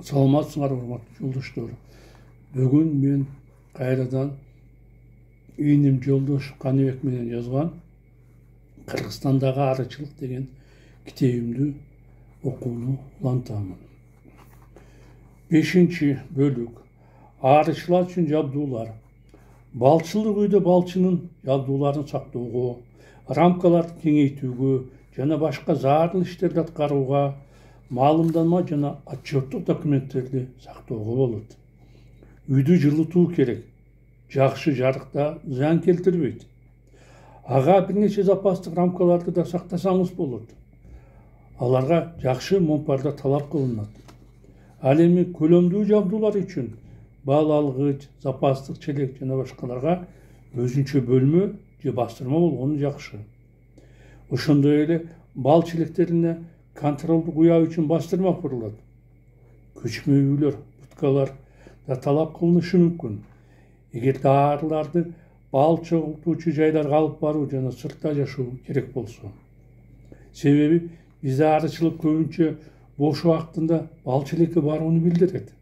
Саламатсыңар урматтуу жолдоштор. Бүгүн мен кайрадан ийиним жолдош Каныбек менен жазган Кыргызстандагы арычылык деген китебимди окууну улантамын. 5-бөлүк. Арычылар үчүн жабдуулар. Балчылык үйдө балчынын жабдууларын сактоого, рамкаларды кеңейтүүгө жана башка зарыл иштерди аткарууга, маалымдама жана отчеттук документтерди сактоого болот. Үйдү жылытуу керек. Жакшы жарыкта зыян келтирбейт. Ага бир нече запастык рамкаларды да сактасаңыз болот. Аларга жакшы монпарда талап кылынат. Ал эми көлөмдүү жабдуулар үчүн бал алгыч, запастык челек жана башкаларга өзүнчө бөлмө же бастырма болгону жакшы. Ошондой эле бал челектерине контролдук уяу үчүн бастырма курулат. Көчмө үйлөр, буткалар да талап кылынышы мүмкүн. Эгерде арыларды бал чогултуучу жайларга алып баруу жана сыртта жашоо керек болсо. Себеби бизде арычылык көбүнчө бош убактында бал челекке барууну билдирет.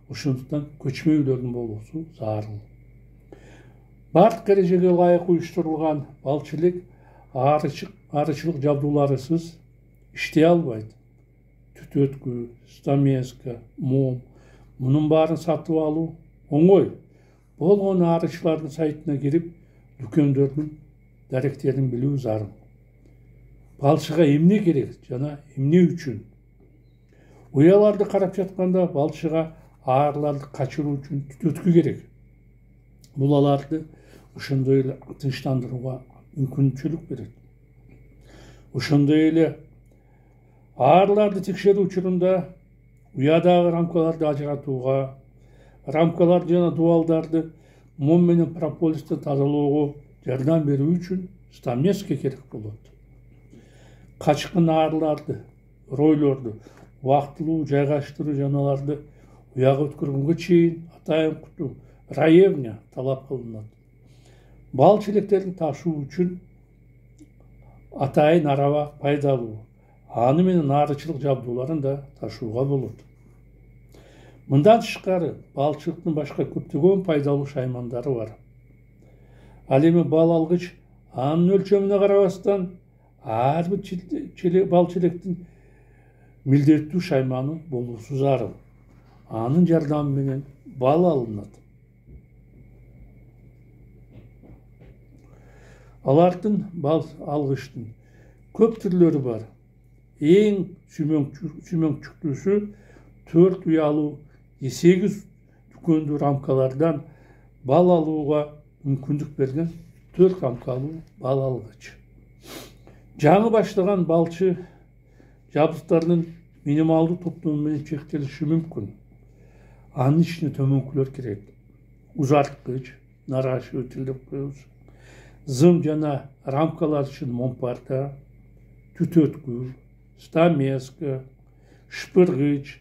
Ошондуктан көчмө үйлөрдүн болуусу зарыл. Бардык эрежеге ылайык уюштурулган бал челек арычылык жабдууларысыз иштей албайт. Түтөткү, стамеска, мом мунун баарын сатып алуу оңой. Болгону арычылардын сайтына кирип, дүкөндөрдүн даректерин билүү зарыл. Балчыга эмне керек жана эмне үчүн? Уяларды карап жатканда балчыга аарыларды качыруу үчүн түтөткү керек. Бул аларды ошондой эле тынчтандырууга мүмкүнчүлүк берет. Ошондой эле аарыларды текшерүү учурунда уядагы рамкаларды ажыратууга, рамкалар жана дубалдарды мом менен прополистен тазалоого жардам берүү үчүн стамеска керек болот. Качкын аарыларды, ройлорду убактылуу жайгаштыруу жана аларды уяга өткөргөнгө чейин атайын куту, раевня талап кылынат. Бал челектерин ташуу үчүн атайын араба пайдалуу. Аны менен арычылык жабдууларын да ташууга болот. Мындан тышкары балчылыктын башка көптөгөн пайдалуу шаймандары бар. Ал эми бал алгыч анын өлчөмүнө карабастан ар бир бал челектин милдеттүү шайманы болуусу зарыл. Анын жардамы менен бал алынат. Алардын бал алгычтын көп түрлөрү бар. Эң сүймөңчүктүүсү 4 уялуу 8 дүкөндүү рамкалардан бал алууга мүмкүндүк берген 4 рамкалуу бал алгыч. Жаңы баштаган балчы жабдыктарынын минималдуу топтому менен чектелиши мүмкүн. Анын ичине төмөнкүлөр кирет. Узарткыч, нараш өтүлүп коебуз. Зым жана рамкалар үчүн монпарда, түтөткү, стамеска, шпыргыч,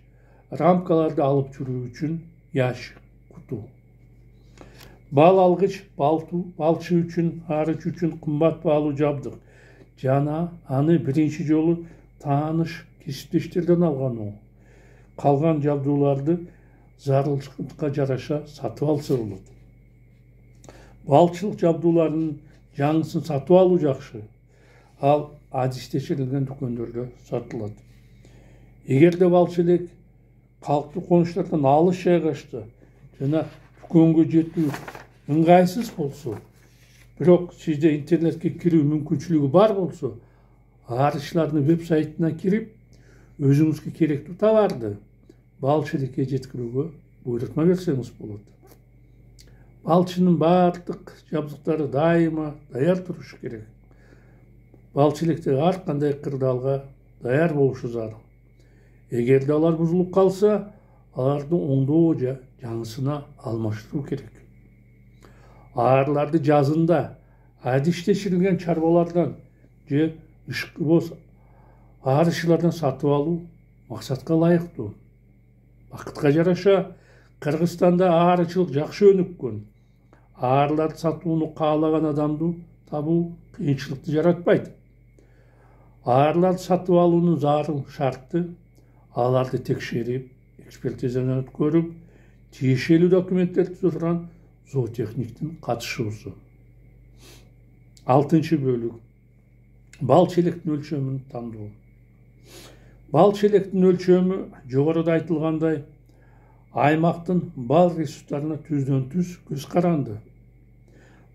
рамкаларды алып жүрүү үчүн ящик, куту. Бал алгыч балчы үчүн, арыч үчүн кымбат баалуу жабдык жана аны биринчи жолу тааныш кесиптештерден алган. Калган жабдууларды зарылчылыкка жараша сатып алса болот. Балчылык жабдууларынын жаңысын сатып алуу жакшы. Ал адистеширилген дүкөндөрдө сатылат. Эгерде бал челек калктуу конуштардан алыс жайгашты жана дүкөнгө жетүү ыңгайсыз болсо, бирок сизде интернетке кирүү мүмкүнчүлүгү бар болсо, арычылардын веб-сайтына кирип, өзүңүзгө керектүү товарды бал челекке жеткирүүгө буйрутма берсеңиз болот. Балчынын бардык жабдыктары дайыма даяр турушу керек. Бал челектеги ар кандай кырдаалга даяр болушу зарыл. Эгерде алар бузулуп калса, аларды оңдоо же жаңысына алмаштыруу керек. Аарыларды жазында адистеширилген чарбалардан же ышкыбоз арычылардан сатып алуу максатка ылайыктуу. Бакытка жараша Кыргызстанда арычылык жакшы өнүккөн. Аарыларды сатууну каалаган адамды табуу кыйынчылыкты жаратпайт. Аарыларды сатып алуунун зарыл шарты аларды текшерип, экспертизаны өткөрүп, тиешелүү документтерди тутурган зоотехниктин катышуусу. 6 бөлүк. Бал челектин өлчөмүн тандоо. Бал челектин өлчөмү жогоруда айтылгандай аймактын бал ресурстарына түздөн-түз көз каранды.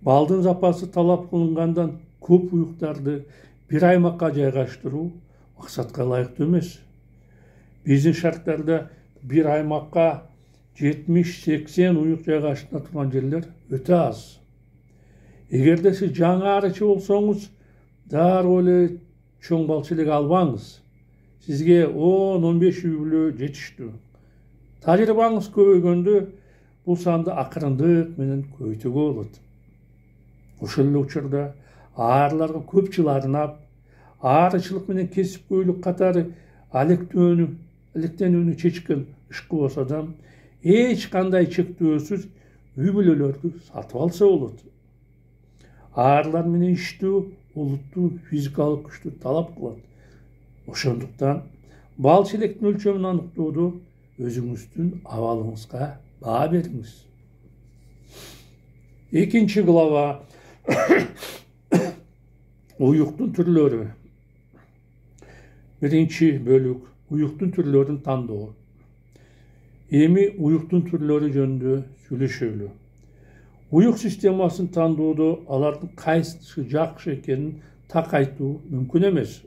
Балдын запасы талап кылынгандан көп уюктарды бир аймакка жайгаштыруу максатка ылайыктуу эмес. Биздин шарттарда бир аймакка 70-80 уюк жайгаштыра турган жерлер өтө аз. Эгерде сиз жаңы арычы болсоңуз, дароо эле чоң бал челек албаңыз. Сизге 10-15 үй бүлө жетиштүү. Тажрыйбаңыз көбөйгөндө бул санды акырындык менен көбөйтүүгө болот. Ошол эле учурда аарыларга көп жыл арнап, аарычылык менен кесипкөйлүк катары алектенүүнү чечкен ышкы болсо да, эч кандай чектөөсүз үй бүлөлөрдү сатып алса болот. Аарылар менен иштөө олуттуу физикалык күчтү талап кылат. Ошондуктан бал челектин өлчөмүн аныктоодо өзүңүздүн абалыңызга баа бериңиз. 2 глава уюктун түрлөрү. 1 бөлүк уюктун түрлөрүн тандоо. Эми уюктун түрлөрү жөнүндө сүйлөшөлү. Уюк системасын тандоодо алардын кайсысы жакшы экенин так айтуу мүмкүн эмес.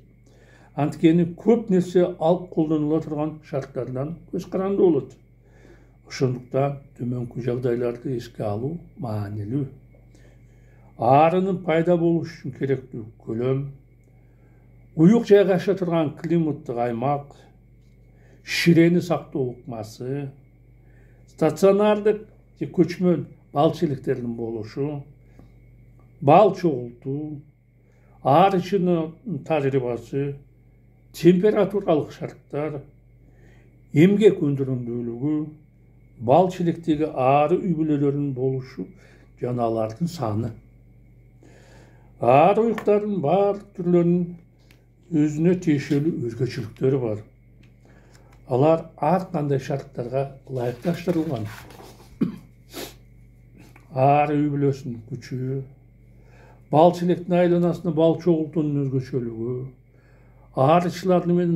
Анткени көп нерсе алып колдонула турган шарттардан көз каранды болот. Ошондуктан төмөнкү жагдайларды эске алуу маанилүү. Аарынын пайда болушу үчүн керектүү көлөм, уюк жайгаша турган климаттык аймак, ширени сактоо ыкмасы, стационардык же көчмөн бал челектердин болушу, бал чогултуу, аарычынын тажрыйбасы, температуралык шарттар, эмгек өндүрүмдүүлүгү, бал челектеги аары үй бүлөлөрүнүн болушу жана алардын саны. Аар уюктардын баардык түрлөрүнүн өзүнө тиешелүү өзгөчөлүктөрү бар. Алар ар кандай шарттарга ылайыкташтырылган. Аар үй бүлөсүнүн күчү, бал челектин айланасында бал чогултуунун өзгөчөлүгү, аарычылардын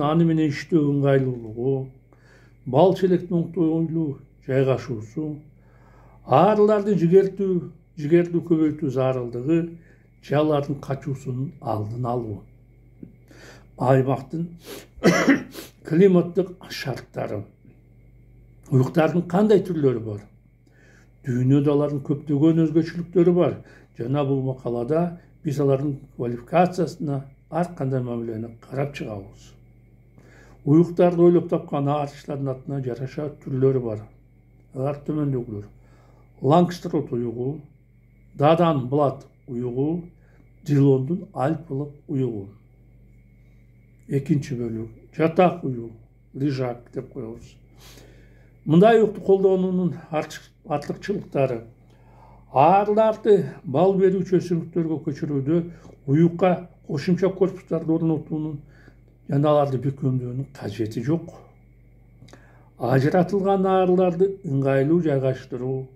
аны менен иштөө ыңгайлуулугу, бал челектин оңтойлуу жайгашуусу, аарылардын жигерди көбөйтүү зарылдыгы же алардын качуусунун алдын алуу. Аймактын климаттык шарттары. Уюктардын кандай түрлөрү бар? Дүйнөдө алардын көптөгөн өзгөчөлүктөрү бар. Жана бул макалада биз алардын квалификациясына ар кандай мамилени карап чыгабыз. Уюктарды ойлоп тапкан аарчылардын атына жараша түрлөрү бар. Алар төмөндөгүлөр. Лангстрот уюгу, Дадан Блат уюгу, Дилондун Альпылык уюгу. 2 бөлүк. Жатак уюгу, лыжак деп коебуз. Мындай уюкту колдонуунун артыкчылыктары. Аарыларды бал берүүчү өсүмдүктөргө көчүрүүдө уюкка кошумча корпустарды орнотуунун жана аларды бекемдөөнүн кажети жок. Ажыратылган аарыларды ыңгайлуу жайгаштыруу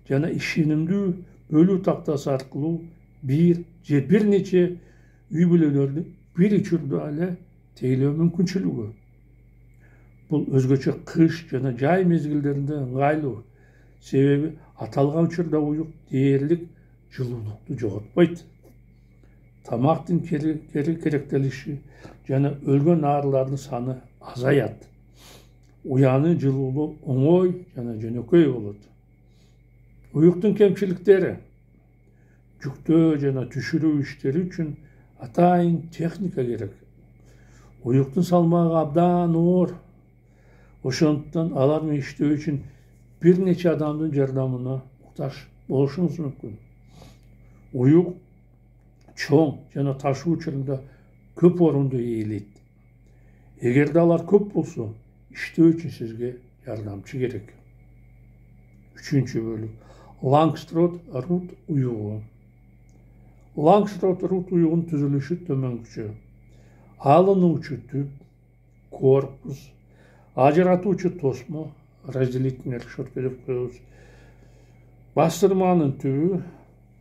жана ишенимдүү бөлүү тактасы аркылуу бир же бир нече үй бүлөлөрдү бир учурда эле тейлөө мүмкүнчүлүгү. Бул өзгөчө кыш жана жай мезгилдеринде ыңгайлуу. Себеби аталган учурда уюк дээрлик жылуулукту жоготпойт. Тамактын керектелиши жана өлгөн аарылардын саны азаят. Уянын жылуулугу оңой жана жөнөкөй болот. Уюктун кемчиликтери. Жүктөө жана түшүрүү иштери үчүн атайын техника керек. Уюктун салмагы абдан оор. Ошондуктан алар менен иштөө үчүн бир нече адамдын жардамына муктаж болушуңуз мүмкүн. Уюк чоң жана ташуу учурунда көп орунду ээлейт. Эгерде алар көп болсо, иштөө үчүн сизге жардамчы керек. 3 бөлүк. Лангстрот Рут уюгу. Лангстрот Рут уюгунун түзүлүшү төмөнкүчө. Алынуучу түп, корпус, Ажыратуучу тосмо, разделительный решетка деп коебуз. Бастырманын түбү,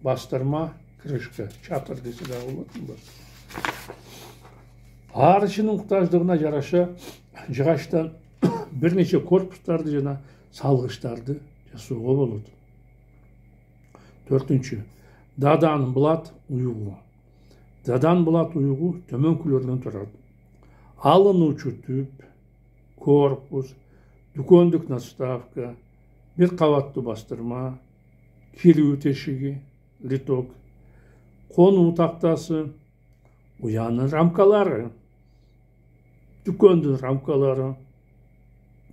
бастырма крышка, чатыр десе да болот. Арычынын муктаждыгына жараша жыгачтан бир нече корпустарды жана салгычтарды жасоого болот. 4. Дадан булат уюгу. Дадан булат уюгу төмөнкүлөрдөн турат. Алынуучу түп, корпус, дүкөндүк наставка, бир кабаттуу бастырма, кирүү тешиги, литок, конуу тактасы, уянын рамкалары, дүкөндүн рамкалары,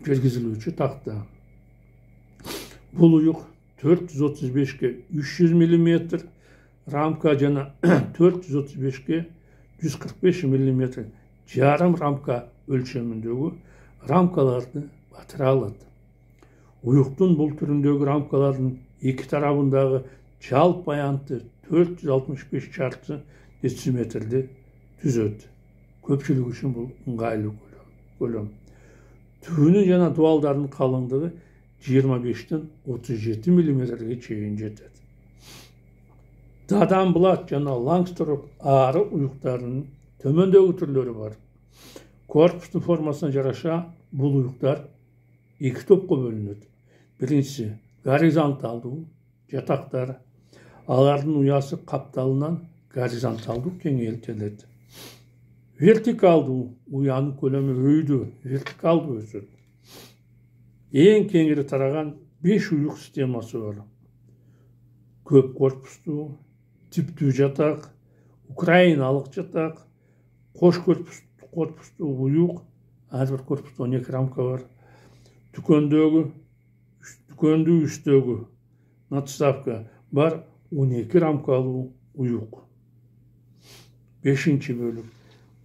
киргизилүүчү такта. Бул уюк 435-ке 300 мм рамка жана 435-ке 145 мм жарым рамка өлчөмүндөгү рамкаларды батыра алат. Уюктун бул түрүндөгү рамкалардын эки тарабындагы жалпы аянты 465 чарчы дециметрди түзөт. Көпчүлүк үчүн бул ыңгайлуу көлөм. Түбүнүн жана дуалдардын калыңдыгы 25-тен 37 мм чейин жетет. Дадан булат жана лангсторп ары уюктарынын төмөндөгү түрлөрү бар. Корпустун формасына жараша бул уюктар эки топко бөлүнөт. Биринчиси горизонталдуу жатактар. Алардын уясы капталынан горизонталдуу кеңейтилет. Вертикалдуу уянын көлөмү өйдө вертикалдуу өсөт. Эң кеңири тараган 5 уюк системасы бар. Көп корпустуу, типтүү жатак, украиналык жатак, кош корпустуу уюк, ар бир корпуста 12 рамка бар. Дүкөндүү үстөгү надставка бар 12 рамкалуу уюк. 5. бөлүк.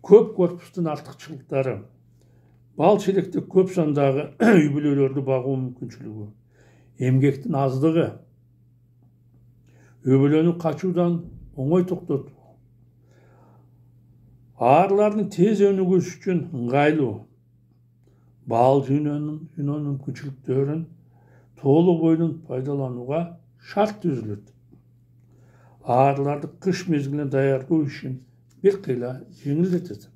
Көп корпустун артыкчылыктары. Бал челекте көп сандагы үй бүлөлөрдү багуу мүмкүнчүлүгү. Эмгектин аздыгы. Үй бүлөнү качуудан оңой токтотуу. Аарылардын тез өнүгүшү үчүн ыңгайлуу. Бал жүйнөнүн мүмкүнчүлүктөрүн толук бойдон пайдаланууга шарт түзүлөт. Аарыларды кыш мезгилине даярдоо ишин бир кыйла жеңилдетет.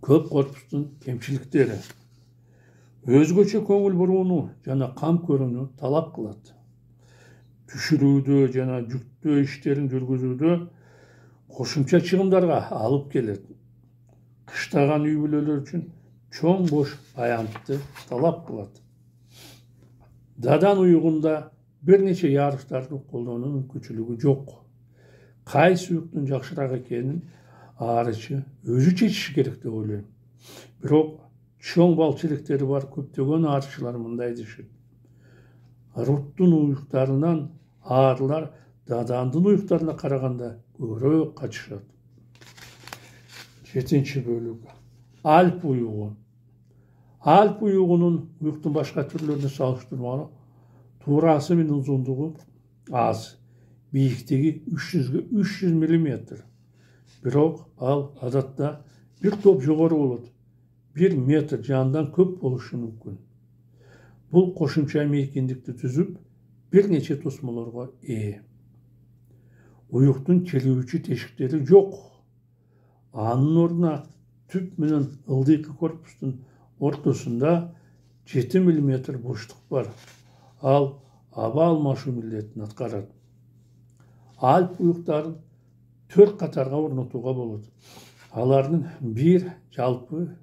Көп корпустун кемчиликтери. Өзгөчө көңүл бурууну жана кам көрүүнү талап кылат. Түшүрүүдө жана жүктөө иштерин жүргүзүүдө кошумча чыгымдарга алып келет. Кыштаган үй бүлөлөр үчүн чоң бош аянтты талап кылат. Дадан уюгунда бир нече ярыштарды колдонуу мүмкүнчүлүгү жок. Кайсы уюктун жакшыраак экенин арычы өзү чечиши керек деп ойлойм. Бирок чоң бал челектери бар көптөгөн арычылар мындай дешет. Руттун уюктарынан аарылар дадандын уюктарына караганда көбүрөөк качышат. 7. бөлүк. Альп уюгу. Альп уюгунун уюктун башка түрлөрүнө салыштырмалуу туурасы менен узундугу аз. Бийиктиги 300 мм. Бирок ал адатта бир топ жогору болот. 1 метр жандан көп болушу мүмкүн. Бул кошумча мейкиндикти түзүп, бир нече тосмолорго ээ. Уюктун келүүчү тешиктери жок. Анын ордуна түп менен ылдыйкы корпустун ортосунда 7 мм боштук бар. Ал аба алмашуу милдетин аткарат. Альп уюктарын 4 катарга орнотууга болот. Алардын бир жалпы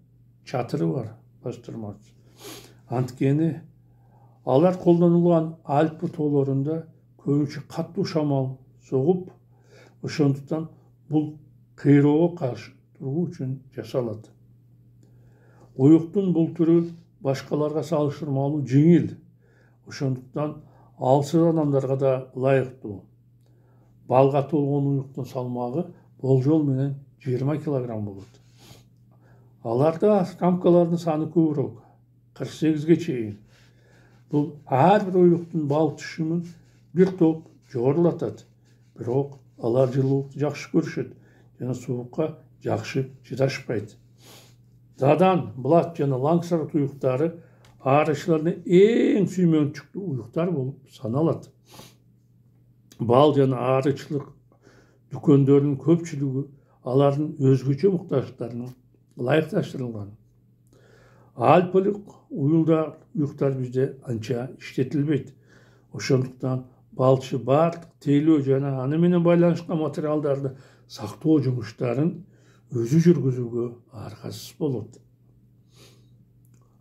чатыры бар, бастырмасы. Анткени алар колдонулган Альпы тоолорунда көбүнчө каттуу шамал согуп, ошондуктан бул кыйроого каршы туруу үчүн жасалат. Уюктун бул түрү башкаларга салыштырмалуу жеңил, ошондуктан алсыз адамдарга да ылайыктуу. Балга толгон уюктун салмагы болжол менен 20 килограмм болот. Аларда рамкалардын саны көбүрөөк, 48ге чейин. Бул ар бир уюктун бал түшүмүн бир топ жогорулатат. Бирок алар жылуулукту жакшы көрүшөт жана суукка жакшы чыдашпайт. Dadan, Bulat jana Langsart uyuktары arıçlarını en sүймөнчүктүү uyuktar bolup sanalat. Bal jana arıçlık dükkönlөрünün köpçülügü aların özgüçe muhtaçlarına layıklaştırılgan. Alpolik uyuktar bizde ança işletilbeyt. Oşonduktan balçı bardык тейлөө жана аны менен байланышкан материалдарды сактоо жумуштарын өзү жүргүзүүгө аргасыз болот.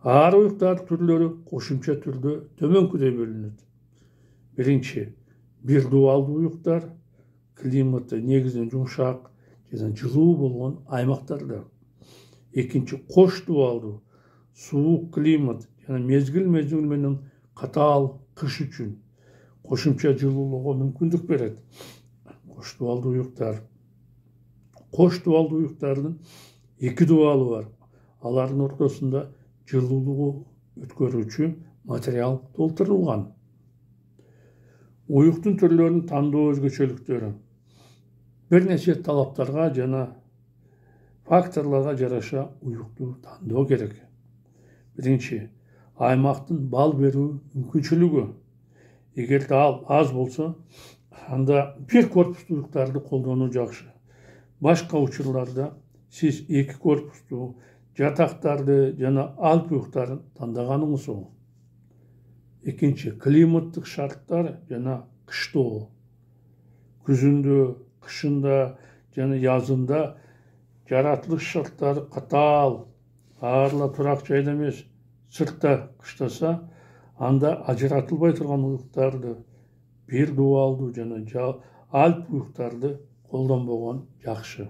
Аар уюктар түрлөрү кошумча түрдө төмөнкүдөй бөлүнөт. Биринчи, бир дубалдуу уюктар климаты негизинен жумшак жана жылуу болгон аймактарда. Экинчи, кош дубалдуу суук климат жана мезгил менен катаал кыш үчүн кошумча жылуулугу мүмкүндүк берет. Кош дубалдуу уюктардын эки дубалы бар. Алардын ортосунда жылуулугу өткөрүүчү материал толтурулган. Уюктун түрлөрүн тандоо өзгөчөлүктөрү бир нече талаптарга жана факторлорго жараша уюкту тандоо керек. Биринчи, аймактын бал берүү мүмкүнчүлүгү. Эгер ал аз болсо, анда бир корпустуу уюктарды колдонуу жакшы. Башка учурларда сиз эки корпустуу жатактарды жана алп уюктарын тандаганыңыз оң. Экинчи, климаттык шарттар жана кыштоо. Күзүндө, кышында жана язында жаратылыш шарттары катаал, аарла турак жайда эмес, сыртта кыштаса, анда ажыратылбай турган уюктарды, бир дубалдуу жана алп уюктарды колдонбогон жакшы.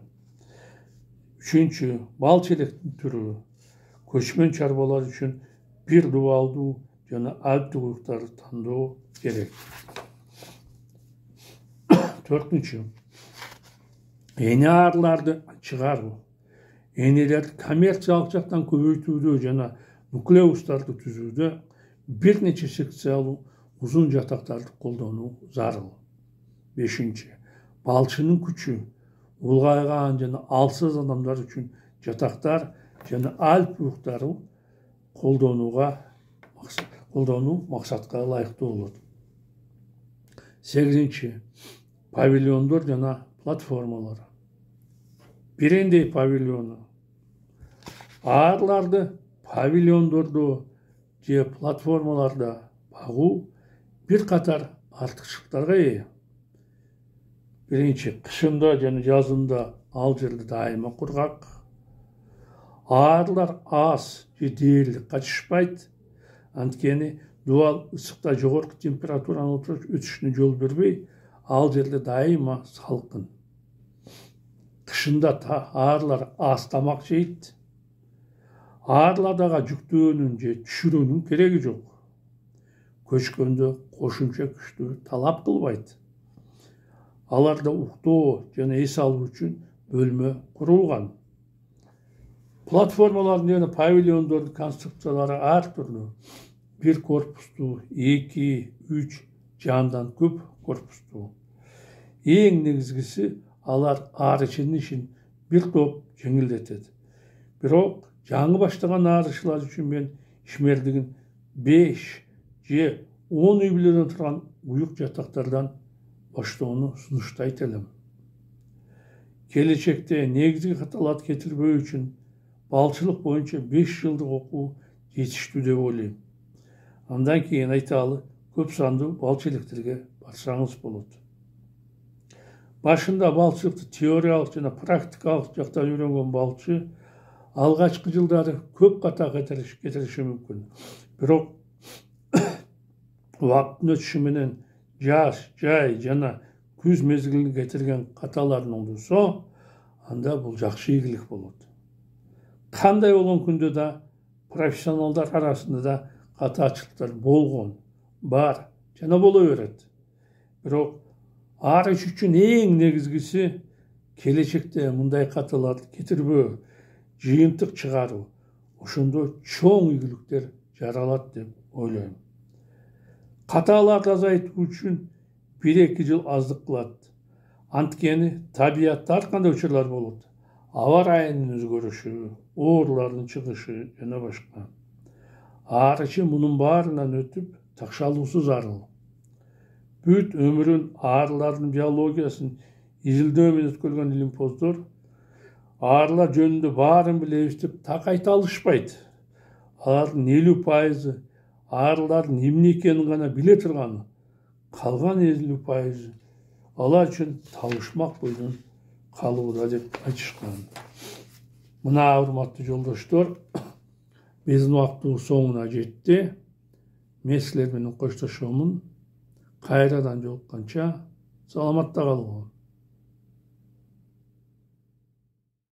Үчүнчү, бал челектин түрү. Көчмөн чарбалар үчүн бир дубалдуу жана алптык уюктарды тандоо керек. Төртүнчү, эне аарларды чыгаруу. Энелерди коммерциялык жактан көбөйтүүдө жана нуклеустарды түзүүдө бир нече секциялуу узун жатактарды колдонуу зарыл. Бешинчи, балчынын күчү. Улгайган жана алсыз адамдар үчүн жатактар жана алп уюктарын колдонуу максатка ылайыктуу болот. Сегизинчи, павильондор жана платформалар. Бирендей павильону. Аарларды павильондордо же платформаларда багуу бир катар артыкчылыктарга ээ. Биринчи, кышында жана жазында ал жерде дайыма кургак. Аарлар аз же дээрлик качышпайт. Анткени дубал ысыкта жогорку температуранын өтүшүнө жол бербей, ал жерде дайыма салкын. Кышында аарлар аз тамак жейт. Аарлардага жүктөөнүн же түшүрүүнүн кереги жок. Көчкөндө кошумча күчтү талап кылбайт. Аларда уктоо жана эс алуу үчүн бөлмө курулган. Платформалардын жана павильондордун конструкциялары ар түрлүү. Бир корпустуу, 2-3 же андан көп корпустуу. Эң негизгиси алар арычынын ишин бир топ жеңилдетет. Бирок жаңы баштаган арычылар үчүн мен ишмердигин 5 же 10 үй бүлөдөн турган уюк жатактардан баштоону сунуштайт элем. Келечекте негизги каталат кетирбөө үчүн балчылык боюнча 5 жылдык окуу жетиштүү деп ойлойм. Андан кийин айталы көп сандуу балчы электерге барсаңыз болот. Башында балчылыкты теориялык жана практикалык жактан үйрөнгөн балчы алгачкы жылдары көп ката кетириши мүмкүн. Бирок убакыттын өтүшү менен жаш, жай жана күз мезгилин кетирген каталарын оңдосо, анда бул жакшы ийгилик болот. Кандай болгон күндө да профессионалдар арасында да катаачылыктар болгон, бар жана боло берет. Бирок арыч үчүн эң негизгиси келечекте мындай каталарды кетирбөө, жыйынтык чыгаруу. Ошондо чоң ийгиликтер жаралат деп ойлойм. Каталарды азайтуу үчүн 1-2 жыл аздык кылат. Анткени табиятта ар кандай учурлар болот. awa rayynın özgörüşü, oğurların çıkışı jana başka. Ağrışı bunun barından ötüp takşalıksız arıl. Büt ömürün ağrıların biyologiyasını izilдөmün ötkölgön ilimpozdor ağrılar jönündө baарын bile eşitip tak ayta alышпайт. Алардын 50% ağrıların эмне экенин гана биле турган. Калган 50% алар үчүн табышмак бойдон калууда деп айтышкан. Мына урматтуу жолдоштор, биздин убактыбыз соңуна жетти. Мен силер менен коштошомун. Кайрадан жолукканча саламатта калгыла.